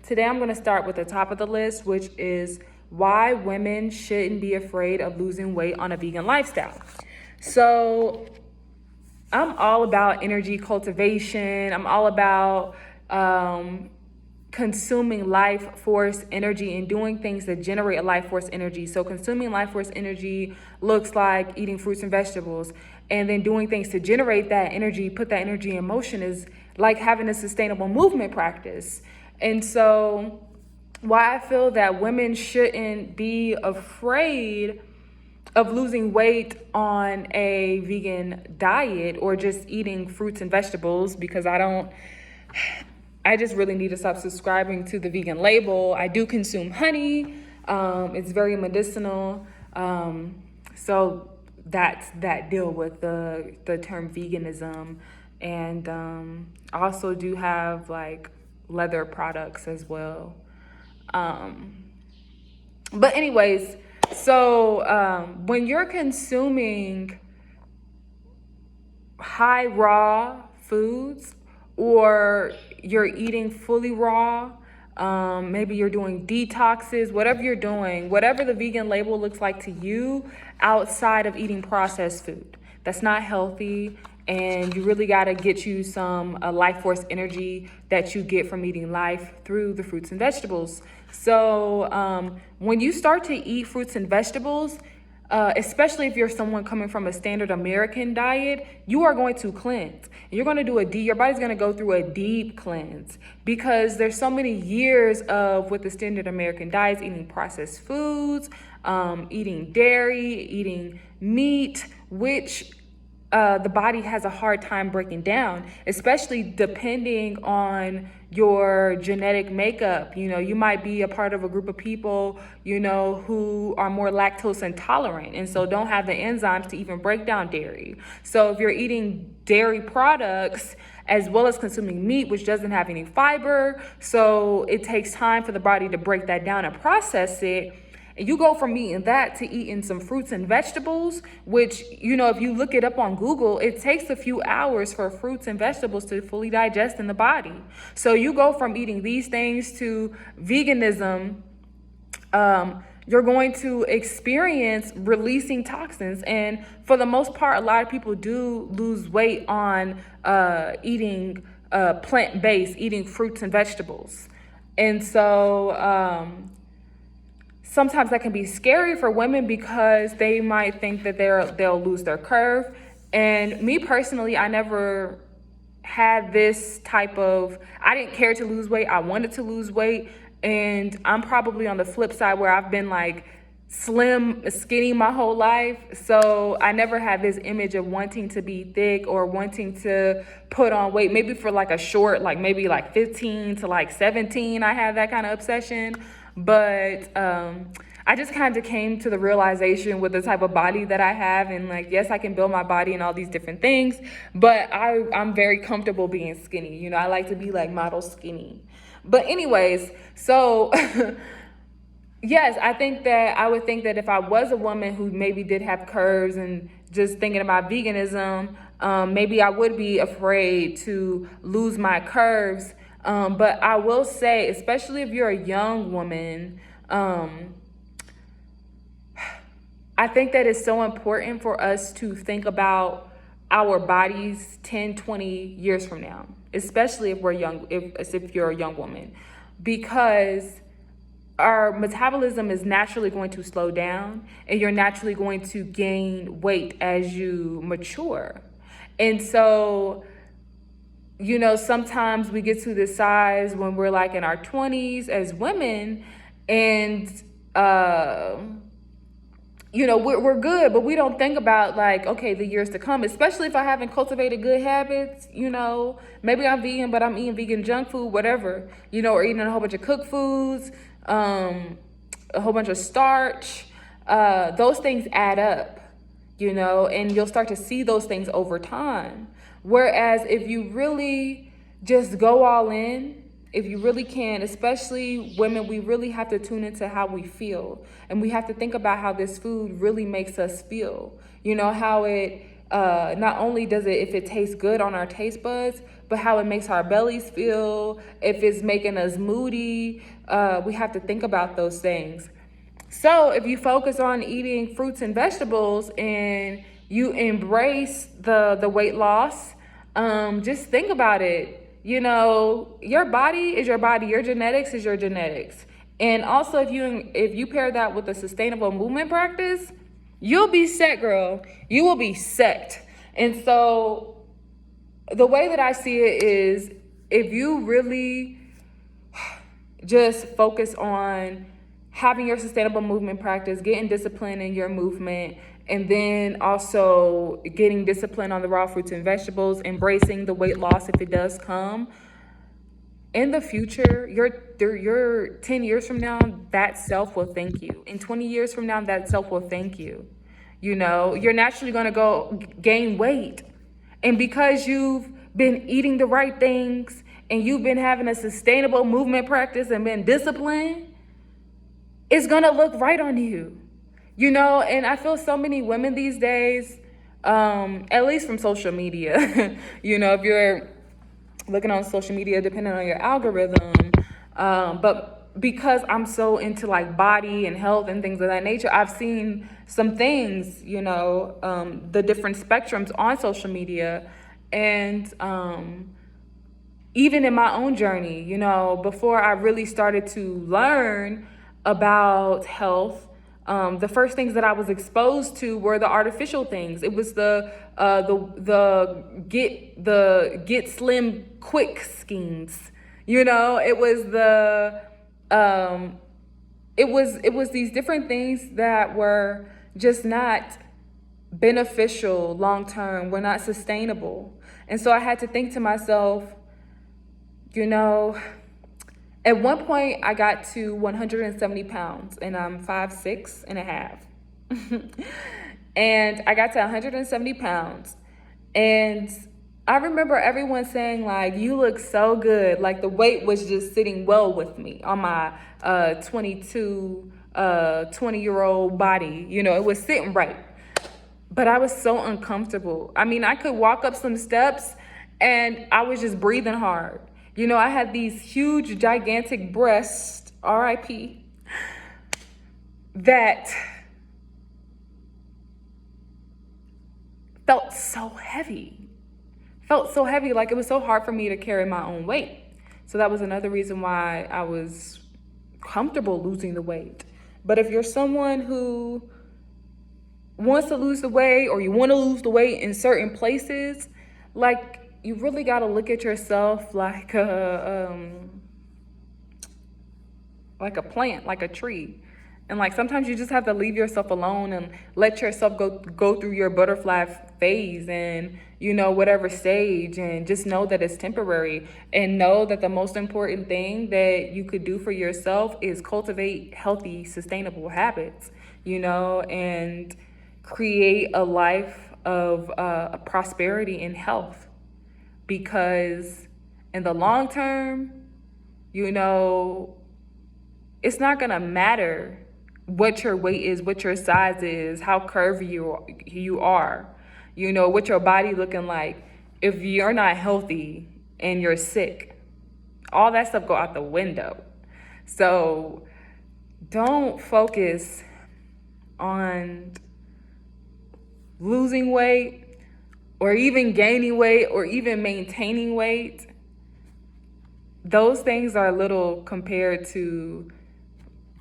Today I'm going to start with the top of the list, which is why women shouldn't be afraid of losing weight on a vegan lifestyle. So I'm all about energy cultivation. I'm all about consuming life force energy and doing things that generate a life force energy. So consuming life force energy looks like eating fruits and vegetables, and then doing things to generate that energy, put that energy in motion, is like having a sustainable movement practice. And so why I feel that women shouldn't be afraid of losing weight on a vegan diet or just eating fruits and vegetables, because I just really need to stop subscribing to the vegan label. I do consume honey. It's very medicinal. So that's that deal with the term veganism. And I also do have like leather products as well. But anyways, so when you're consuming high raw foods, or you're eating fully raw, maybe you're doing detoxes, whatever you're doing, whatever the vegan label looks like to you outside of eating processed food, that's not healthy. And you really got to get you some life force energy that you get from eating life through the fruits and vegetables. So when you start to eat fruits and vegetables, especially if you're someone coming from a standard American diet, you are going to cleanse. You're going to do your body's going to go through a deep cleanse, because there's so many years of with the standard American diets, eating processed foods, eating dairy, eating meat, which the body has a hard time breaking down, especially depending on your genetic makeup. You know, you might be a part of a group of people, you know, who are more lactose intolerant and so don't have the enzymes to even break down dairy. So if you're eating dairy products as well as consuming meat, which doesn't have any fiber, so it takes time for the body to break that down and process it. And you go from eating that to eating some fruits and vegetables, which, you know, if you look it up on Google, it takes a few hours for fruits and vegetables to fully digest in the body. So you go from eating these things to veganism, you're going to experience releasing toxins. And for the most part, a lot of people do lose weight on eating plant-based, eating fruits and vegetables. And so sometimes that can be scary for women, because they might think that they'll lose their curve. And me personally, I never had this type of, I didn't care to lose weight. I wanted to lose weight. And I'm probably on the flip side, where I've been like slim, skinny my whole life. So I never had this image of wanting to be thick or wanting to put on weight. Maybe for like a short, like maybe like 15 to like 17, I had that kind of obsession. But I just kind of came to the realization with the type of body that I have, and like, yes, I can build my body and all these different things, but I'm very comfortable being skinny. You know, I like to be like model skinny. But anyways, so yes, I would think that if I was a woman who maybe did have curves and just thinking about veganism, maybe I would be afraid to lose my curves. But I will say, especially if you're a young woman, I think that it's so important for us to think about our bodies 10, 20 years from now, especially if we're young, if you're a young woman, because our metabolism is naturally going to slow down, and you're naturally going to gain weight as you mature. And so, you know, sometimes we get to this size when we're like in our 20s as women, and you know, we're good, but we don't think about like, okay, the years to come, especially if I haven't cultivated good habits. You know, maybe I'm vegan, but I'm eating vegan junk food, whatever, you know, or eating a whole bunch of cooked foods, a whole bunch of starch. Those things add up, you know, and you'll start to see those things over time. Whereas if you really just go all in, if you really can, especially women, we really have to tune into how we feel. And we have to think about how this food really makes us feel. You know, how it, not only does it, if it tastes good on our taste buds, but how it makes our bellies feel, if it's making us moody. We have to think about those things. So if you focus on eating fruits and vegetables and you embrace the weight loss, just think about it. You know, your body is your body, your genetics is your genetics. And also if you pair that with a sustainable movement practice, you'll be set, girl. You will be set. And so the way that I see it is, if you really just focus on having your sustainable movement practice, getting discipline in your movement, and then also getting discipline on the raw fruits and vegetables, embracing the weight loss if it does come, in the future, your 10 years from now, that self will thank you. In 20 years from now, that self will thank you. You know, you're naturally going to go gain weight. And because you've been eating the right things and you've been having a sustainable movement practice and been disciplined, it's going to look right on you. You know, and I feel so many women these days, at least from social media, you know, if you're looking on social media, depending on your algorithm, but because I'm so into like body and health and things of that nature, I've seen some things, you know, the different spectrums on social media. And even in my own journey, you know, before I really started to learn about health, the first things that I was exposed to were the artificial things. It was the get slim quick schemes. You know, it was it was these different things that were just not beneficial long term, were not sustainable. And so I had to think to myself, you know, at one point I got to 170 pounds and I'm 5'6" and a half. And I got to 170 pounds. And I remember everyone saying like, you look so good. Like the weight was just sitting well with me on my 20-year-old body. You know, it was sitting right. But I was so uncomfortable. I mean, I could walk up some steps and I was just breathing hard. You know, I had these huge, gigantic breasts, RIP, that felt so heavy. Like it was so hard for me to carry my own weight. So that was another reason why I was comfortable losing the weight. But if you're someone who wants to lose the weight, or you want to lose the weight in certain places, like, you really got to look at yourself like a plant, like a tree. And like sometimes you just have to leave yourself alone and let yourself go through your butterfly phase and, you know, whatever stage, and just know that it's temporary, and know that the most important thing that you could do for yourself is cultivate healthy, sustainable habits, you know, and create a life of prosperity and health. Because in the long term, you know, it's not going to matter what your weight is, what your size is, how curvy you are, you know, what your body looking like. If you're not healthy and you're sick, all that stuff go out the window. So don't focus on losing weight, or even gaining weight, or even maintaining weight. Those things are little compared to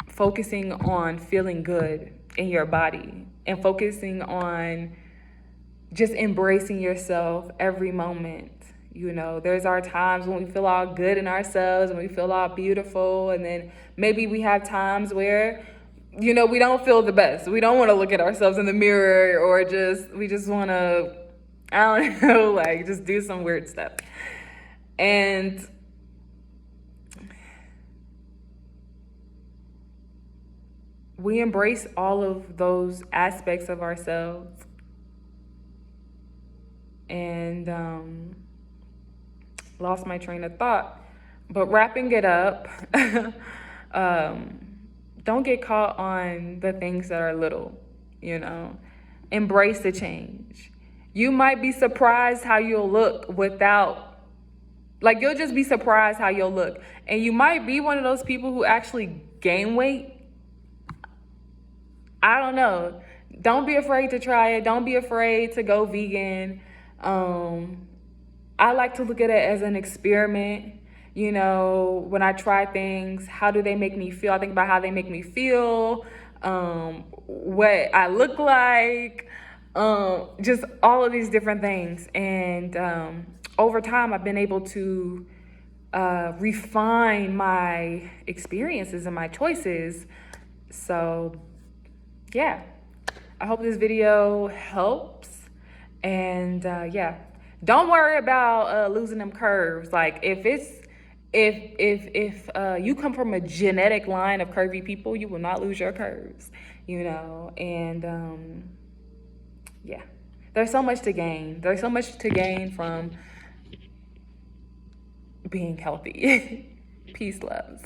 focusing on feeling good in your body, and focusing on just embracing yourself every moment. You know, there's our times when we feel all good in ourselves and we feel all beautiful. And then maybe we have times where, you know, we don't feel the best. We don't want to look at ourselves in the mirror, or we just want to, I don't know, like just do some weird stuff. And we embrace all of those aspects of ourselves. And lost my train of thought. But wrapping it up, don't get caught on the things that are little, you know. Embrace the change. You might be surprised how you'll look without Like, you'll just be surprised how you'll look. And you might be one of those people who actually gain weight. I don't know. Don't be afraid to try it. Don't be afraid to go vegan. I like to look at it as an experiment. You know, when I try things, how do they make me feel? I think about how they make me feel, what I look like, just all of these different things. And over time, I've been able to refine my experiences and my choices. So, yeah, I hope this video helps. And yeah, don't worry about losing them curves. Like, if you come from a genetic line of curvy people, you will not lose your curves, you know. And yeah, there's so much to gain. There's so much to gain from being healthy. Peace, loves.